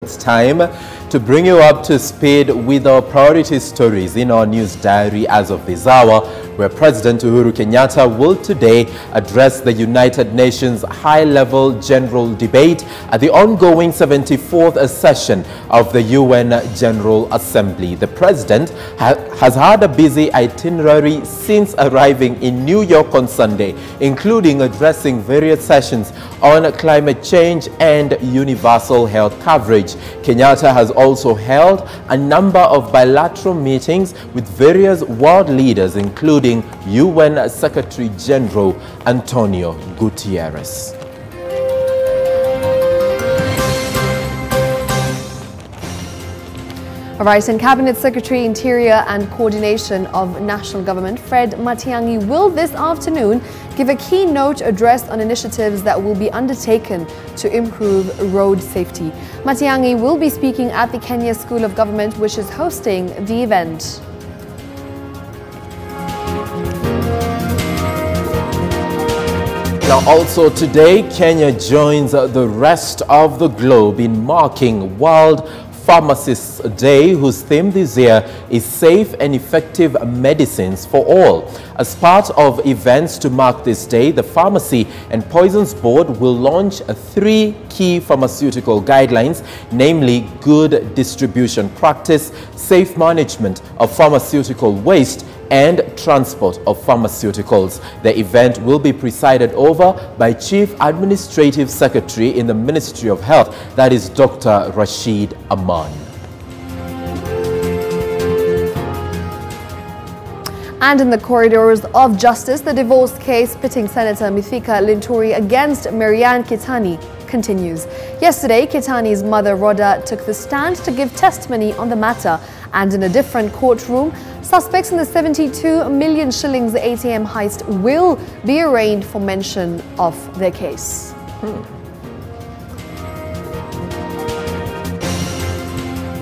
It's time to bring you up to speed with our priority stories in our news diary as of this hour, where President Uhuru Kenyatta will today address the United Nations high-level general debate at the ongoing 74th session of the UN General Assembly. The President has had a busy itinerary since arriving in New York on Sunday, including addressing various sessions on climate change and universal health coverage. Kenyatta has also held a number of bilateral meetings with various world leaders, including UN Secretary General Antonio Guterres. All right, and Cabinet Secretary Interior and Coordination of National Government Fred Matiang'I will this afternoon give a keynote address on initiatives that will be undertaken to improve road safety. Matiang'I will be speaking at the Kenya School of Government, which is hosting the event. Now, also today, Kenya joins the rest of the globe in marking World Pharmacists Day, whose theme this year is Safe and Effective Medicines for All. As part of events to mark this day, the Pharmacy and Poisons Board will launch 3 key pharmaceutical guidelines, namely good distribution practice, safe management of pharmaceutical waste, and transport of pharmaceuticals. The event will be presided over by Chief Administrative Secretary in the Ministry of Health, that is Dr. Rashid Aman. And in the corridors of justice, the divorce case pitting Senator Mithika Linturi against Marianne Kitani continues. Yesterday, Kitani's mother, Rhoda, took the stand to give testimony on the matter, and in a different courtroom, suspects in the 72 million shillings ATM heist will be arraigned for mention of their case.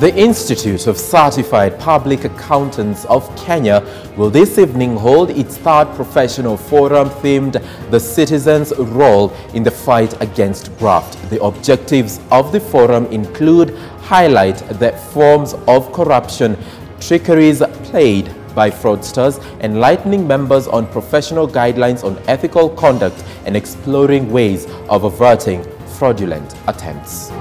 The Institute of Certified Public Accountants of Kenya will this evening hold its 3rd professional forum themed The Citizen's Role in the Fight Against Graft. The objectives of the forum include highlight the forms of corruption, trickeries played by fraudsters, enlightening members on professional guidelines on ethical conduct, and exploring ways of averting fraudulent attempts.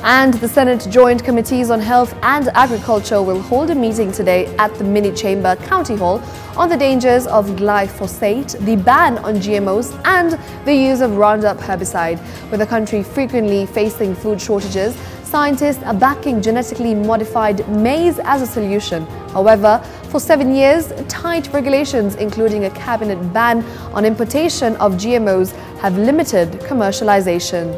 And the Senate Joint Committees on Health and Agriculture will hold a meeting today at the Mini Chamber County Hall on the dangers of glyphosate, the ban on GMOs, and the use of Roundup herbicide. With the country frequently facing food shortages, scientists are backing genetically modified maize as a solution. However, for 7 years, tight regulations, including a cabinet ban on importation of GMOs, have limited commercialization.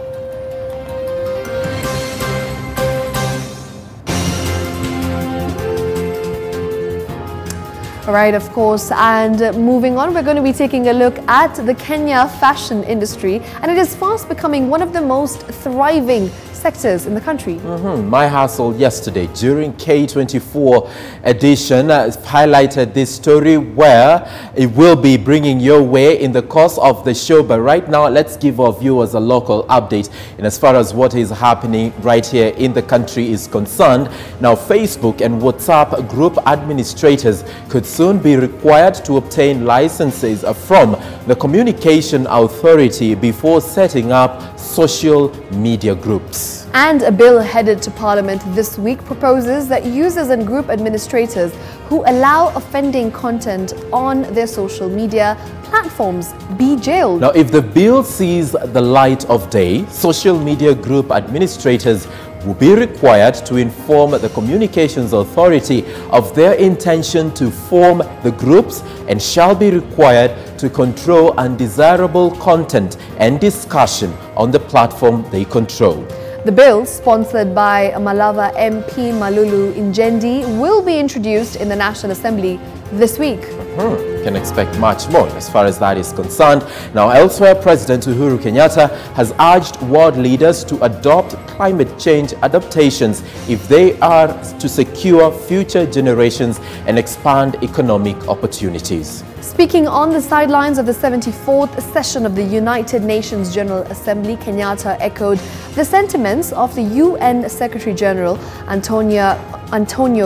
All right, of course, and moving on, we're going to be taking a look at the Kenya fashion industry, and it is fast becoming one of the most thriving sectors in the country. My hustle yesterday during K24 edition highlighted this story, where it will be bringing your way in the course of the show. But right now, let's give our viewers a local update in as far as what is happening right here in the country is concerned. Now, Facebook and WhatsApp group administrators could soon be required to obtain licenses from the Communication Authority before setting up social media groups. And a bill headed to Parliament this week proposes that users and group administrators who allow offending content on their social media platforms be jailed. Now, if the bill sees the light of day, social media group administrators will be required to inform the Communications Authority of their intention to form the groups, and shall be required to control undesirable content and discussion on the platform they control. The bill, sponsored by Malava MP Malulu Injendi, will be introduced in the National Assembly this week. Can expect much more as far as that is concerned. Now, elsewhere, President Uhuru Kenyatta has urged world leaders to adopt climate change adaptations if they are to secure future generations and expand economic opportunities. Speaking on the sidelines of the 74th session of the United Nations General Assembly, Kenyatta echoed the sentiments of the UN Secretary General Antonio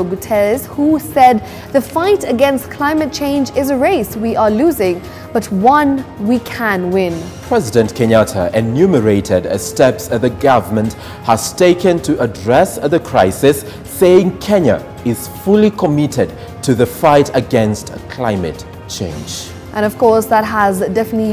Guterres, who said the fight against climate change is a race we are losing, but one we can win. President Kenyatta enumerated steps the government has taken to address the crisis, saying Kenya is fully committed to the fight against climate change. And of course, that has definitely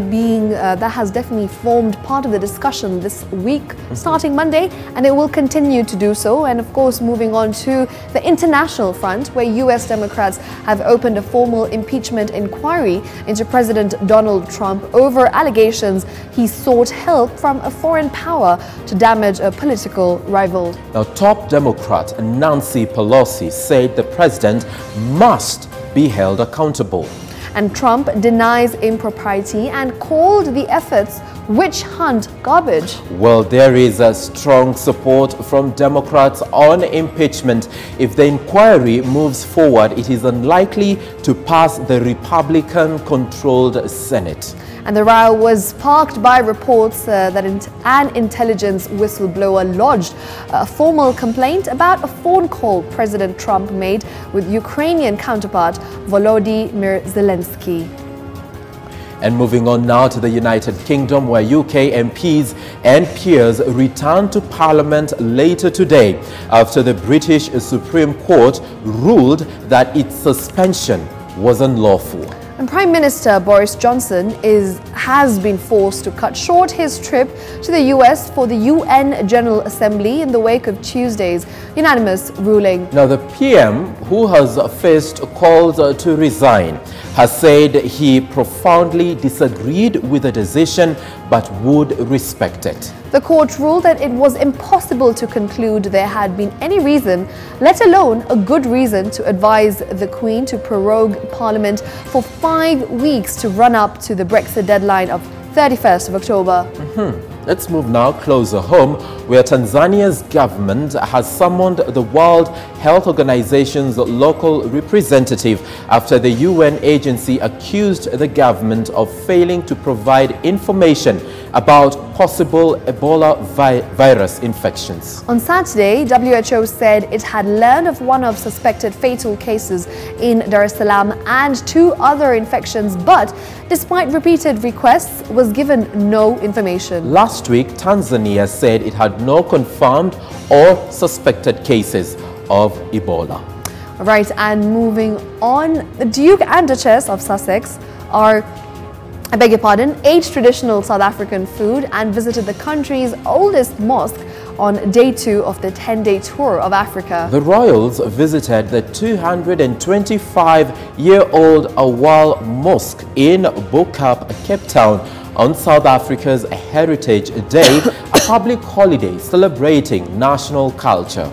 formed part of the discussion this week, starting Monday, and it will continue to do so. And of course, moving on to the international front, where US Democrats have opened a formal impeachment inquiry into President Donald Trump over allegations he sought help from a foreign power to damage a political rival. Now, top Democrat Nancy Pelosi said the president must be held accountable. And Trump denies impropriety and called the efforts witch hunt garbage. Well, there is a strong support from Democrats on impeachment. If the inquiry moves forward, it is unlikely to pass the Republican-controlled Senate. And the row was sparked by reports that an intelligence whistleblower lodged a formal complaint about a phone call President Trump made with Ukrainian counterpart Volodymyr Zelensky. And moving on now to the United Kingdom, where UK MPs and peers return to Parliament later today after the British Supreme Court ruled that its suspension was unlawful. And Prime Minister Boris Johnson has been forced to cut short his trip to the US for the UN General Assembly in the wake of Tuesday's unanimous ruling. Now, the PM, who has faced calls to resign, has said he profoundly disagreed with the decision but would respect it. The court ruled that it was impossible to conclude there had been any reason, let alone a good reason, to advise the Queen to prorogue Parliament for 5 weeks to run up to the Brexit deadline of 31st of October. Let's move now closer home, where Tanzania's government has summoned the World Health Organization's local representative after the UN agency accused the government of failing to provide information about possible Ebola virus infections. On Saturday, WHO said it had learned of one of suspected fatal cases in Dar es Salaam and 2 other infections, but despite repeated requests, was given no information. Last week, Tanzania said it had no confirmed or suspected cases of Ebola. Right, and moving on, the Duke and Duchess of Sussex ate traditional South African food and visited the country's oldest mosque on day 2 of the 10-day tour of Africa. The royals visited the 225-year-old Awal Mosque in Bo-Kaap, Cape Town, on South Africa's Heritage Day, a public holiday celebrating national culture.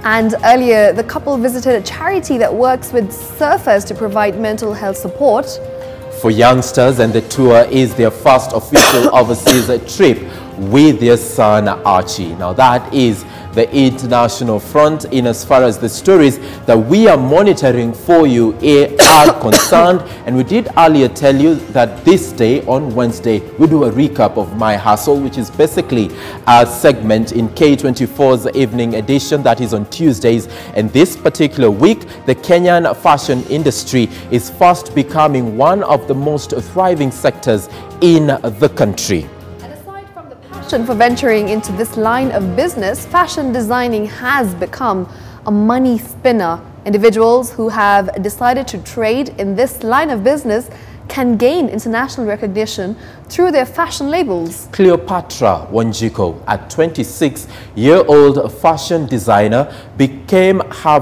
And earlier, the couple visited a charity that works with surfers to provide mental health support for youngsters, and the tour is their first official overseas trip with their son Archie. Now, that is the international front in as far as the stories that we are monitoring for you are concerned. And we did earlier tell you that this day, on Wednesday, we do a recap of My Hustle, which is basically a segment in K24's evening edition that is on Tuesdays. And this particular week, the Kenyan fashion industry is fast becoming one of the most thriving sectors in the country. For venturing into this line of business, fashion designing has become a money spinner. Individuals who have decided to trade in this line of business can gain international recognition through their fashion labels. Cleopatra Wanjiko, a 26-year-old fashion designer, came into her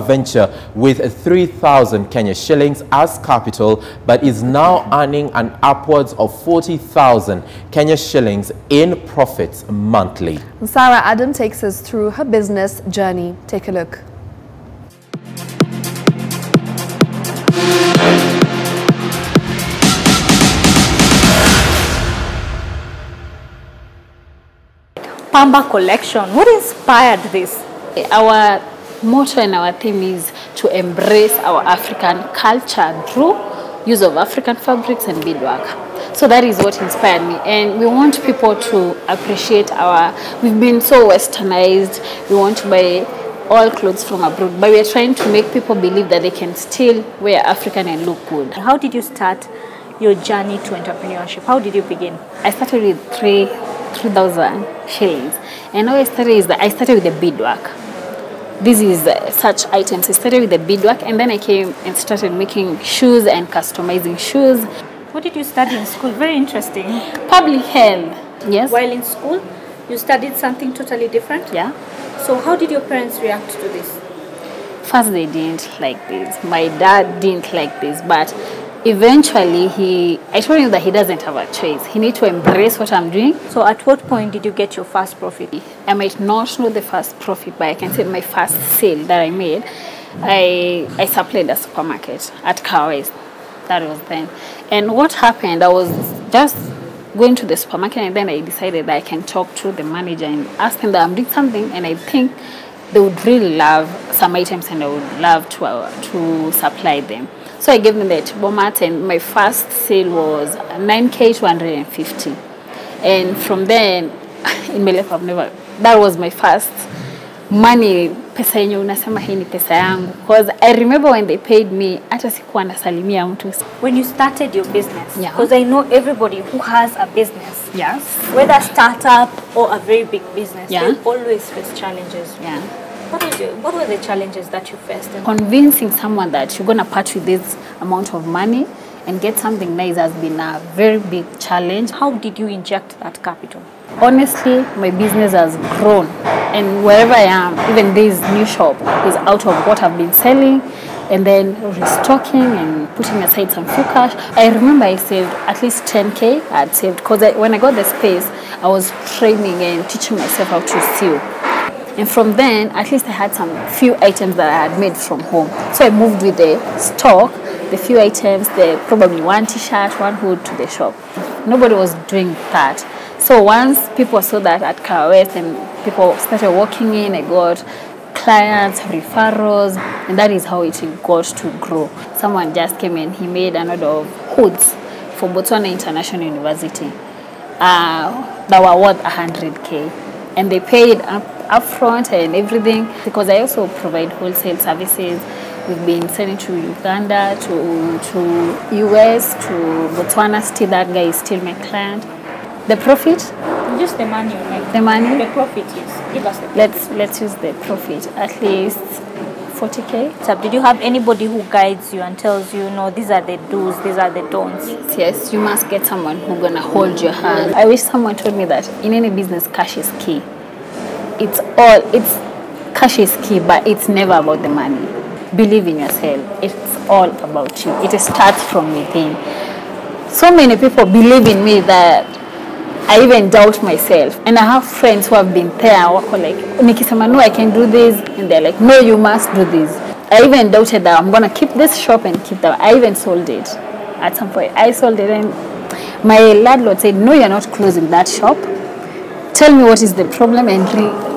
venture with 3,000 Kenya shillings as capital, but is now earning an upwards of 40,000 Kenya shillings in profits monthly. Sarah Adam takes us through her business journey. Take a look. Pamba collection. What inspired this? Our motto and our theme is to embrace our African culture through use of African fabrics and beadwork. So that is what inspired me, and we want people to appreciate we've been so westernized. We want to buy all clothes from abroad, but we are trying to make people believe that they can still wear African and look good. How did you start your journey to entrepreneurship? How did you begin? I started with 3,000 shillings, and how I started with the beadwork. This is such items. I started with the beadwork, and then I came and started making shoes and customizing shoes. What did you study in school? Very interesting. Public health. Yes. While in school, you studied something totally different? Yeah. So how did your parents react to this? First, they didn't like this. My dad didn't like this, but eventually I told him that he doesn't have a choice. He needs to embrace what I'm doing. So at what point did you get your first profit? I might not know the first profit, but I can say my first sale that I made, I supplied a supermarket at Kawes. That was then. And what happened, I was just going to the supermarket, and then I decided that I can talk to the manager and ask them that I'm doing something, and I think they would really love some items and I would love to supply them. So I gave them the format, and my first sale was 9K 250. And from then, in my life, that was my first money. Pesa yenye unasema hii ni pesa yangu. Because I remember when they paid me, hata sikuwa nasalimia mtu. When you started your business, yeah, because I know everybody who has a business, yes, whether a startup or a very big business, yeah, they always face challenges. Yeah. What were the challenges that you faced? Convincing someone that you're going to part with this amount of money and get something nice has been a very big challenge. How did you inject that capital? Honestly, my business has grown, and wherever I am, even this new shop is out of what I've been selling, and then restocking and putting aside some few cash. I remember I saved at least 10K. I had saved because when I got the space, I was training and teaching myself how to sew. And from then, at least I had some few items that I had made from home. So I moved with the stock, the few items, probably one t-shirt, one hood to the shop. Nobody was doing that. So once people saw that at Kawes and people started walking in, I got clients, referrals, and that is how it got to grow. Someone just came in, he made an order of hoods for Botswana International University that were worth 100K. And they paid upfront and everything, because I also provide wholesale services. We've been sending to Uganda, to US, to Botswana. Still, that guy is still my client. The profit? Just the money you make. The money? The profit, yes. Give us the profit. Let's use the profit. At least 40K. So did you have anybody who guides you and tells you, no, these are the do's, these are the don'ts? Yes, you must get someone who's gonna hold your hand. I wish someone told me that in any business, cash is key. Cash is key, but it's never about the money. Believe in yourself. It's all about you. It starts from within. So many people believe in me that I even doubt myself. And I have friends who have been there, like, Nikisema, no, I can do this. And they're like, no, you must do this. I even doubted that I'm going to keep this shop and keep that. I even sold it. At some point, I sold it. And my landlord said, no, you're not closing that shop. Tell me what is the problem and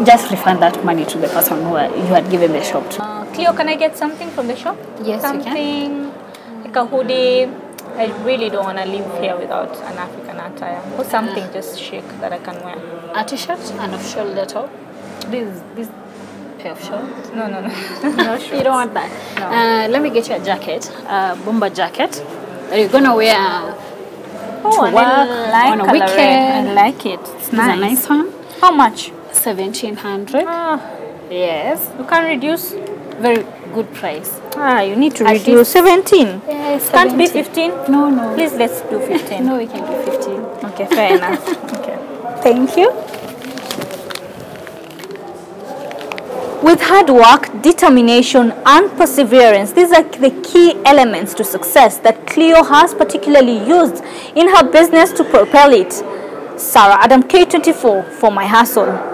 just refund that money to the person who you had given the shop to. Cleo, can I get something from the shop? Yes, something, you can. Like a hoodie. I really don't want to live here without an African attire. Or something just chic that I can wear. A t-shirt and a shoulder top. This pair of shorts. No. No shorts. You don't want that. No. Let me get you a jacket, a bomber jacket that you're gonna wear to work on a weekend. I like it. It's nice. It's a nice one. How much? 1,700. Yes. You can reduce. Very good price. You need to reduce 17. Yes, Can't be 15? No. Please, let's do 15. No, we can do 15. Okay, fair enough. Okay. Thank you. With hard work, determination, and perseverance, these are the key elements to success that Cleo has particularly used in her business to propel it. Sarah Adam, K24 for My Hustle.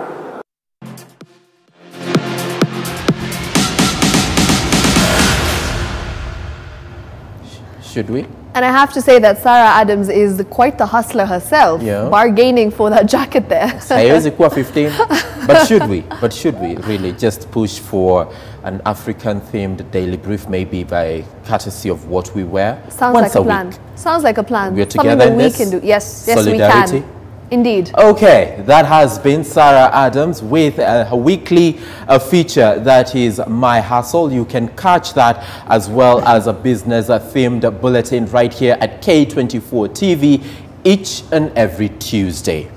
Should we? And I have to say that Sarah Adams is quite the hustler herself, bargaining for that jacket there. 15. But should we really just push for an African-themed daily brief, maybe by courtesy of what we wear? Sounds like a plan. Sounds like a plan. We're together in this. Something that we can do. Yes, Solidarity. we can. Indeed. Okay, that has been Sarah Adams with a weekly feature that is My Hustle. You can catch that as well as a business-themed bulletin right here at K24 TV each and every Tuesday.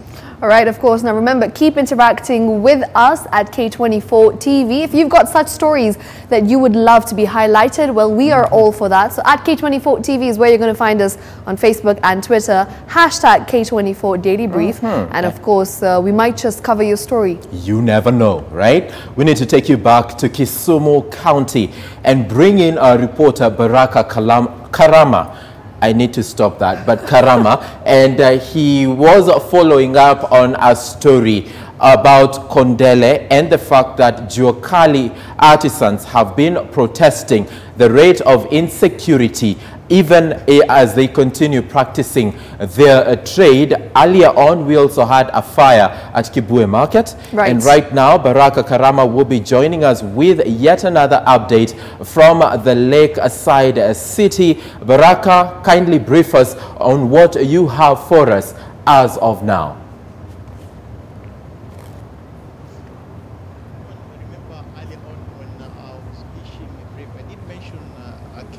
All right, of course. Now remember, keep interacting with us at K24 TV. If you've got such stories that you would love to be highlighted, well, we are all for that. So at K24 TV is where you're going to find us on Facebook and Twitter, hashtag K24 Daily Brief. And of course, we might just cover your story. You never know, right? We need to take you back to Kisumu County and bring in our reporter, Baraka Karama. I need to stop that, but Karama, and he was following up on a story about Kondele and the fact that Juakali artisans have been protesting the rate of insecurity even as they continue practicing their trade. Earlier on, we also had a fire at Kibwe Market. Right. And right now, Baraka Karama will be joining us with yet another update from the Lakeside City. Baraka, kindly brief us on what you have for us as of now.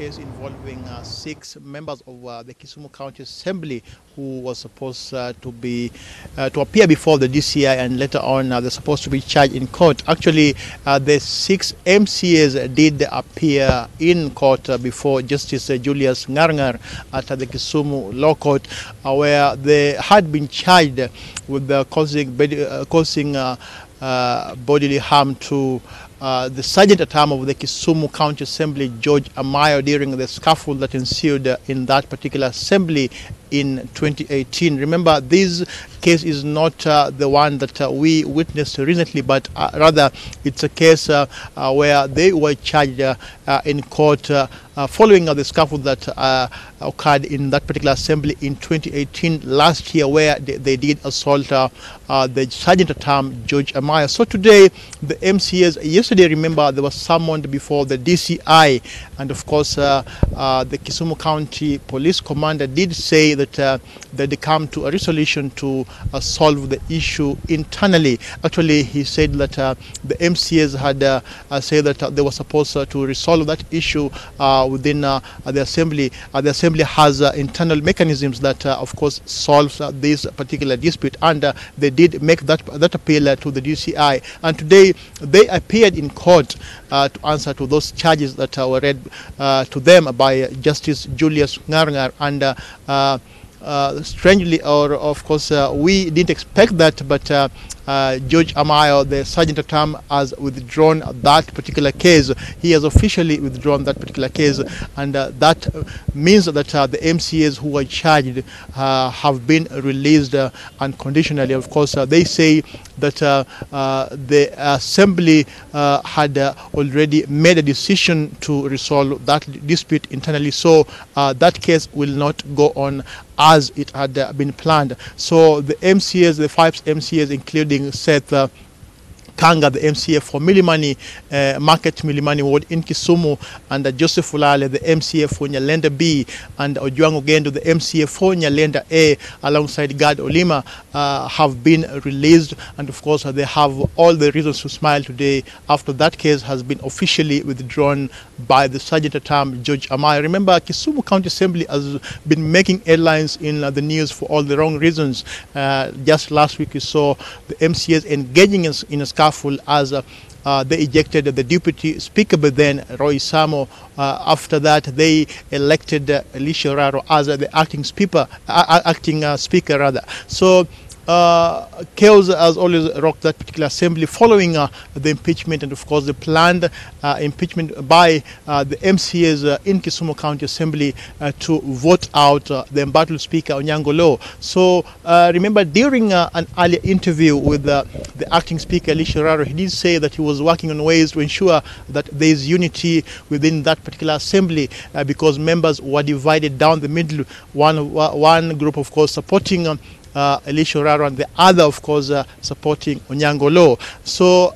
Involving 6 members of the Kisumu County Assembly who was supposed to appear before the DCI, and later on they're supposed to be charged in court. Actually, the 6 MCAs did appear in court before Justice Julius Ngarngar at the Kisumu Law Court, where they had been charged with causing bodily harm to the Sergeant at Arms of the Kisumu County Assembly, George Amayo, during the scuffle that ensued in that particular assembly in 2018. Remember, this case is not the one that we witnessed recently, but rather it's a case where they were charged in court following the scuffle that occurred in that particular assembly in 2018 last year, where they did assault the Sergeant at Arms, George Amayo. So today, the MCAs, yesterday, remember, they were summoned before the DCI, and of course, the Kisumu County Police Commander did say that they come to a resolution to solve the issue internally. Actually, he said that the MCAs had said that they were supposed to resolve that issue within the assembly. The assembly has internal mechanisms that, of course, solves this particular dispute, and they did make that appeal to the DCI. And today, they appeared in court to answer to those charges that were read to them by Justice Julius Ngarngar. And strangely, or of course, we didn't expect that, but George Amayo, the Sergeant at Arms, has withdrawn that particular case. He has officially withdrawn that particular case, and that means that the MCAs who were charged have been released unconditionally. Of course, they say that the assembly had already made a decision to resolve that dispute internally, so that case will not go on as it had been planned. So the MCAs, the 5 MCAs, including Seth Kanga, the MCA for Milimani Market, Milimani Ward in Kisumu, and Joseph Fulale, the MCA for Nyalenda B, and Ojuang Ogendo, the MCA for Nyalenda A, alongside Gad Olima, have been released. And of course, they have all the reasons to smile today after that case has been officially withdrawn by the Sergeant at Arms, George Amayo. Remember, Kisumu County Assembly has been making headlines in the news for all the wrong reasons. Just last week, we saw the MCAs engaging in a scuffle as they ejected the deputy speaker, but then Roy Samo. After that, they elected Alicia Raro as the acting speaker. So chaos has always rocked that particular assembly following the impeachment and, of course, the planned impeachment by the MCAs in Kisumu County Assembly to vote out the embattled Speaker Onyango Law. So remember, during an earlier interview with the acting Speaker Elisha Raro, he did say that he was working on ways to ensure that there is unity within that particular assembly because members were divided down the middle. One group, of course, supporting Elisha Raro, and the other, of course, supporting Onyango Law. So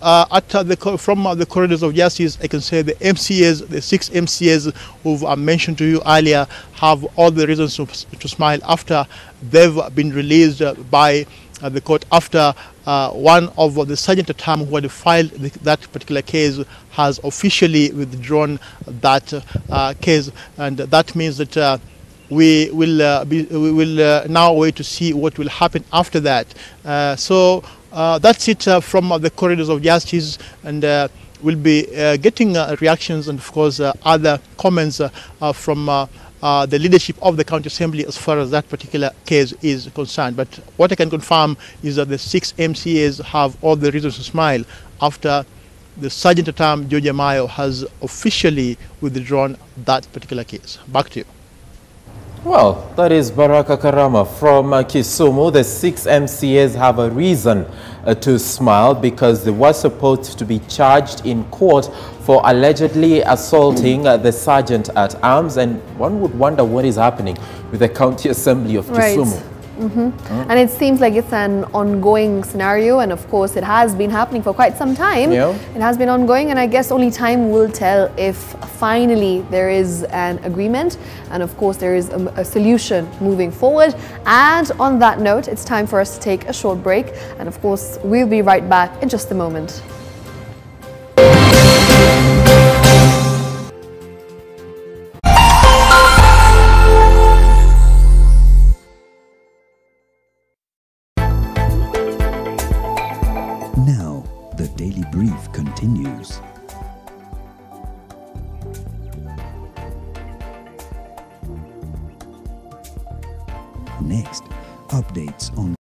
from the corridors of justice, I can say the MCAs, the 6 MCAs who I mentioned to you earlier, have all the reasons to smile after they've been released by the court after one of the sergeant at arm who had filed that particular case has officially withdrawn that case, and that means that we will now wait to see what will happen after that. So that's it from the corridors of justice, and we'll be getting reactions and, of course, other comments from the leadership of the county assembly as far as that particular case is concerned. But what I can confirm is that the 6 MCAs have all the reasons to smile after the sergeant at arm, George Amayo, has officially withdrawn that particular case. Back to you. Well, that is Baraka Karama from Kisumu. The 6 MCAs have a reason to smile because they were supposed to be charged in court for allegedly assaulting the sergeant at arms, and one would wonder what is happening with the county assembly of Kisumu. And it seems like it's an ongoing scenario, and of course it has been happening for quite some time. It has been ongoing, and I guess only time will tell if finally there is an agreement and of course there is a solution moving forward. And on that note, it's time for us to take a short break, and of course we'll be right back in just a moment. Now, the Daily Brief continues. Next, updates on